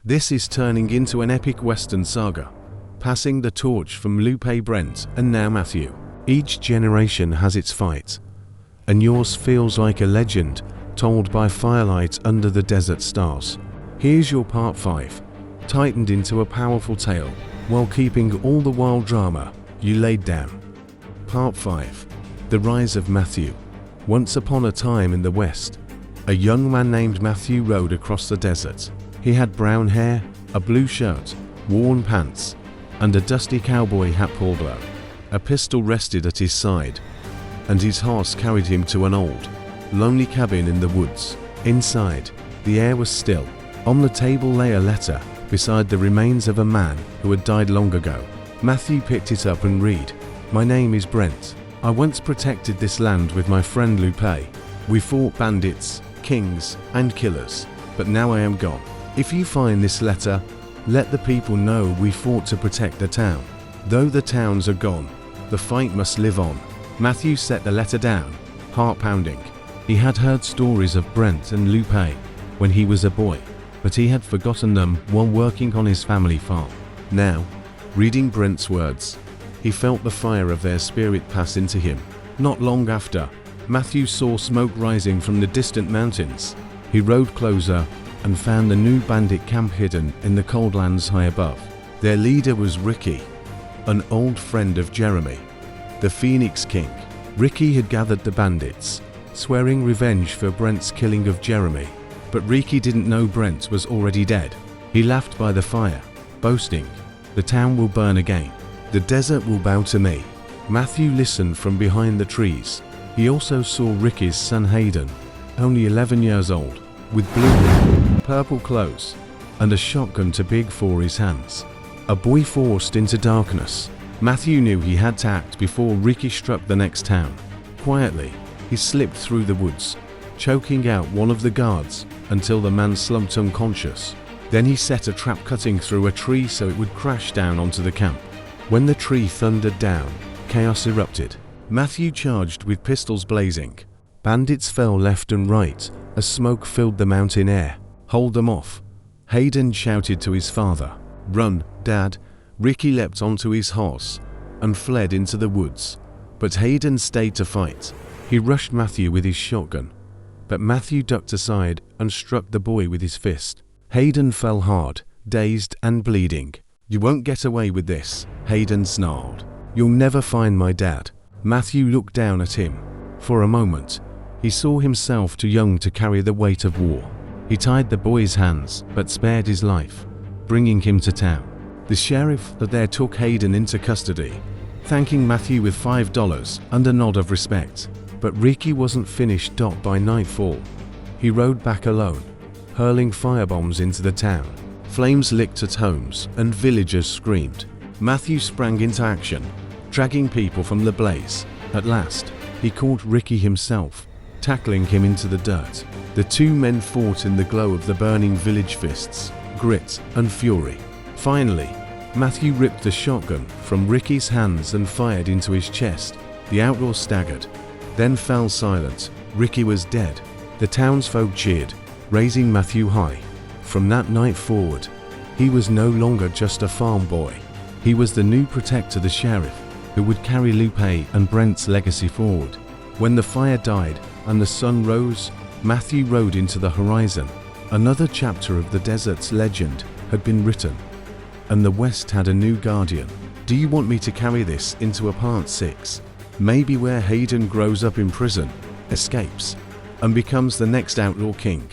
This is turning into an epic western saga, passing the torch from Lupe, Brent, and now Matthew. Each generation has its fight, and yours feels like a legend told by firelight under the desert stars. Here's your part 5, tightened into a powerful tale, while keeping all the wild drama you laid down. Part 5. The Rise of Matthew. Once upon a time in the West, a young man named Matthew rode across the desert. He had brown hair, a blue shirt, worn pants, and a dusty cowboy hat pulled low. A pistol rested at his side, and his horse carried him to an old, lonely cabin in the woods. Inside, the air was still. On the table lay a letter, beside the remains of a man who had died long ago. Matthew picked it up and read, "My name is Brent. I once protected this land with my friend Lupe. We fought bandits, kings, and killers, but now I am gone. If you find this letter, let the people know we fought to protect the town. Though the towns are gone, the fight must live on." Matthew set the letter down, heart pounding. He had heard stories of Brent and Lupe when he was a boy, but he had forgotten them while working on his family farm. Now, reading Brent's words, he felt the fire of their spirit pass into him. Not long after, Matthew saw smoke rising from the distant mountains. He rode closer and found the new bandit camp hidden in the cold lands high above. Their leader was Ricky, an old friend of Jeremy, the Phoenix King. Ricky had gathered the bandits, swearing revenge for Brent's killing of Jeremy, but Ricky didn't know Brent was already dead. He laughed by the fire, boasting, "The town will burn again. The desert will bow to me." Matthew listened from behind the trees. He also saw Ricky's son Hayden, only 11 years old, with blue, purple clothes, and a shotgun too big for his hands. A boy forced into darkness. Matthew knew he had to act before Ricky struck the next town. Quietly, he slipped through the woods, choking out one of the guards until the man slumped unconscious. Then he set a trap cutting through a tree so it would crash down onto the camp. When the tree thundered down, chaos erupted. Matthew charged with pistols blazing. Bandits fell left and right as smoke filled the mountain air. "Hold them off," Hayden shouted to his father. "Run, Dad." Ricky leapt onto his horse and fled into the woods, but Hayden stayed to fight. He rushed Matthew with his shotgun, but Matthew ducked aside and struck the boy with his fist. Hayden fell hard, dazed and bleeding. "You won't get away with this," Hayden snarled. "You'll never find my dad." Matthew looked down at him. For a moment, he saw himself too young to carry the weight of war. He tied the boy's hands, but spared his life, bringing him to town. The sheriff there took Hayden into custody, thanking Matthew with $5 and a nod of respect. But Ricky wasn't finished. By nightfall, he rode back alone, hurling firebombs into the town. Flames licked at homes, and villagers screamed. Matthew sprang into action, dragging people from the blaze. At last, he caught Ricky himself, tackling him into the dirt. The two men fought in the glow of the burning village, fists, grit, and fury. Finally, Matthew ripped the shotgun from Ricky's hands and fired into his chest. The outlaw staggered, then fell silent. Ricky was dead. The townsfolk cheered, raising Matthew high. From that night forward, he was no longer just a farm boy. He was the new protector, the sheriff, who would carry Lupe and Brent's legacy forward. When the fire died and the sun rose, Matthew rode into the horizon. Another chapter of the desert's legend had been written, and the West had a new guardian. Do you want me to carry this into a part 6? Maybe where Hayden grows up in prison, escapes, and becomes the next outlaw king?